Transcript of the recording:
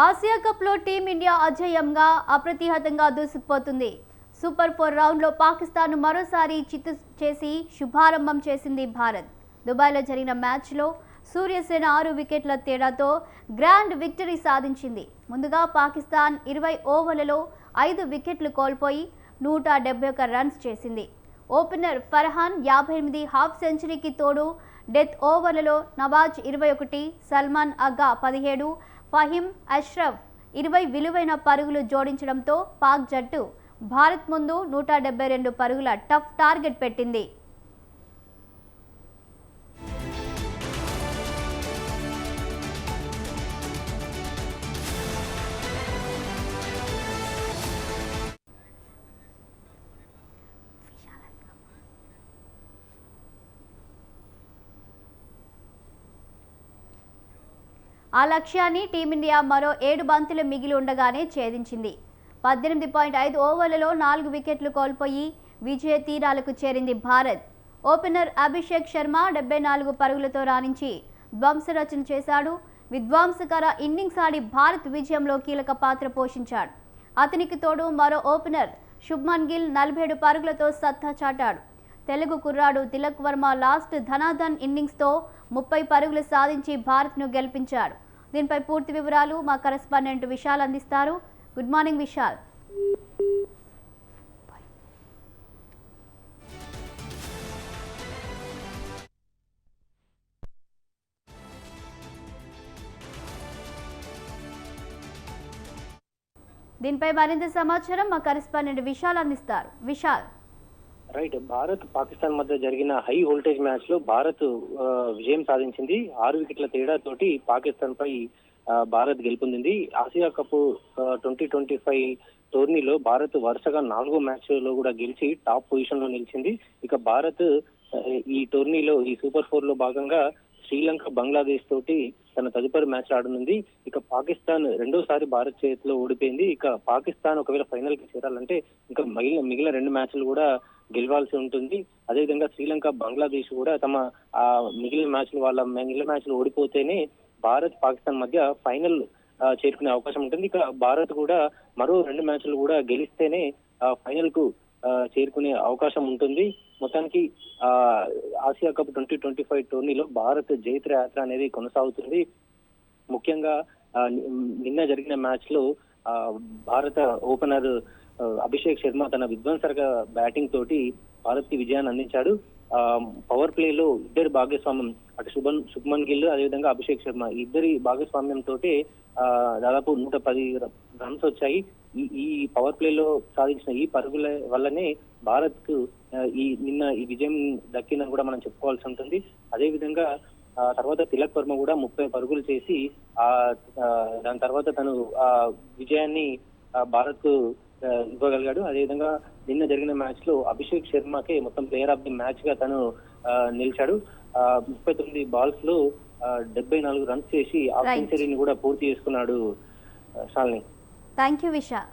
Asia కప్లో team India అజేయంగా అప్రతిహతంగా దూసుకుపోతుంది. Super 4 రౌండ్లో పాకిస్తాన్ను మరోసారి చిత్తు చేసి శుభారంభం చేసింది భారత్. దుబాయ్లో జరిగిన మ్యాచ్లో సూర్యసేన 6 వికెట్ల తేడాతో గ్రాండ్ విక్టరీ సాధించింది. ముందుగా పాకిస్తాన్ 20 ఓవర్లలో 5 వికెట్లు కోల్పోయి 171 రన్స్ చేసింది. ఓపెనర్ ఫర్హాన్ 58 హాఫ్ సెంచరీకి తోడు డెత్ ఓవర్లలో నవాజ్ 21, సల్మాన్ అగ్గా 17, ఫహీం అష్రఫ్ 20 విలువైన పరుగులు జోడించడంతో పాక్ జట్టు భారత్ ముందు 172 పరుగుల టఫ్ టార్గెట్ పెట్టింది. ఆ లక్ష్యాన్ని టీమిండియా మరో 7 బంతులు మిగిలి ఉండగానే ఛేదించింది. 18.5 ఓవర్లలో 4 వికెట్లు కోల్పోయి విజయ తీరాలకు చేరింది భారత్. ఓపెనర్ అభిషేక్ శర్మ 74 పరుగులతో రాణించి ధ్వంసరచన చేశాడు. విధ్వంసకర ఇన్నింగ్స్ ఆడి భారత్ విజయంలో కీలక పాత్ర పోషించాడు. అతనికి తోడు మరో ఓపెనర్ శుభ్మన్ గిల్ 47 పరుగులతో సత్తా చాటాడు. తెలుగు కుర్రాడు తిలక్ వర్మ లాస్ట్ ధనాధన్ ఇన్నింగ్స్తో 30 పరుగులు సాధించి భారత్ను గెలిపించాడు. దీనిపై పూర్తి వివరాలు మా కరెస్పాండెంట్ విశాల్ అందిస్తారు. Good morning Vishal. దీనిపై మరింత సమాచారం మా కరెస్పాండెంట్ విశాల్ అందిస్తారు. విశాల్. రైట్, భారత్ పాకిస్తాన్ మధ్య జరిగిన హై వోల్టేజ్ మ్యాచ్ లో భారత్ విజయం సాధించింది. 6 వికెట్ల తేడా తోటి పాకిస్తాన్ పై భారత్ గెలుపొందింది. ఆసియా కప్ 2025 టోర్నీలో భారత్ వరుసగా 4వ మ్యాచ్ లో కూడా గెలిచి టాప్ పొజిషన్ లో నిలిచింది. ఇక భారత్ ఈ టోర్నీలో ఈ సూపర్ 4 లో భాగంగా శ్రీలంక బంగ్లాదేశ్ తోటి తన తదుపరి మ్యాచ్ ఆడనుంది. ఇక పాకిస్తాన్ రెండోసారి భారత్ చేతిలో ఓడిపోయింది. ఇక పాకిస్తాన్ ఒకవేళ ఫైనల్ కి చేరాలంటే ఇంకా మిగిలిన 2 మ్యాచ్లు కూడా గెలవాల్సి ఉంటుంది. అదేవిధంగా శ్రీలంక బంగ్లాదేశ్ కూడా తమ మిగిలిన మ్యాచ్లు ఓడిపోతేనే భారత్ పాకిస్తాన్ మధ్య ఫైనల్ చేరుకునే అవకాశం ఉంటుంది. ఇక భారత్ కూడా మరో 2 మ్యాచ్లు కూడా గెలిస్తేనే ఫైనల్ కు చేరుకునే అవకాశం ఉంటుంది. మొత్తానికి ఆసియా కప్ 2025 టోర్నీలో భారత్ జైత్ర యాత్ర అనేది కొనసాగుతుంది. ముఖ్యంగా నిన్న జరిగిన మ్యాచ్ లో భారత ఓపెనర్ అభిషేక్ శర్మ తన విధ్వంసక బ్యాటింగ్ తోటి భారత్ కి విజయాన్ని అందించాడు. పవర్ ప్లే లో ఇద్దరి భాగస్వామ్యం, అటు శుభ్మన్ గిల్ అదేవిధంగా అభిషేక్ శర్మ ఇద్దరి భాగస్వామ్యం తోటి దాదాపు 110 రన్స్ వచ్చాయి. ఈ పవర్ ప్లే లో సాధించిన ఈ పరుగుల వల్లనే భారత్ కు నిన్న ఈ విజయం దక్కిందని కూడా మనం చెప్పుకోవాల్సి ఉంటుంది. అదేవిధంగా తర్వాత తిలక్ వర్మ కూడా 30 పరుగులు చేసి దాని తర్వాత తను విజయాన్ని భారత్ కు ఇవ్వగలిగాడు. అదేవిధంగా నిన్న జరిగిన మ్యాచ్ లో అభిషేక్ శర్మకే మొత్తం ప్లేయర్ ఆఫ్ ది మ్యాచ్ గా తను నిలిచాడు. 39 బాల్స్ లో 74 రన్స్ చేసి హాఫ్ సెంచరీని కూడా పూర్తి చేసుకున్నాడు. శాలిని. Thank you Vishal.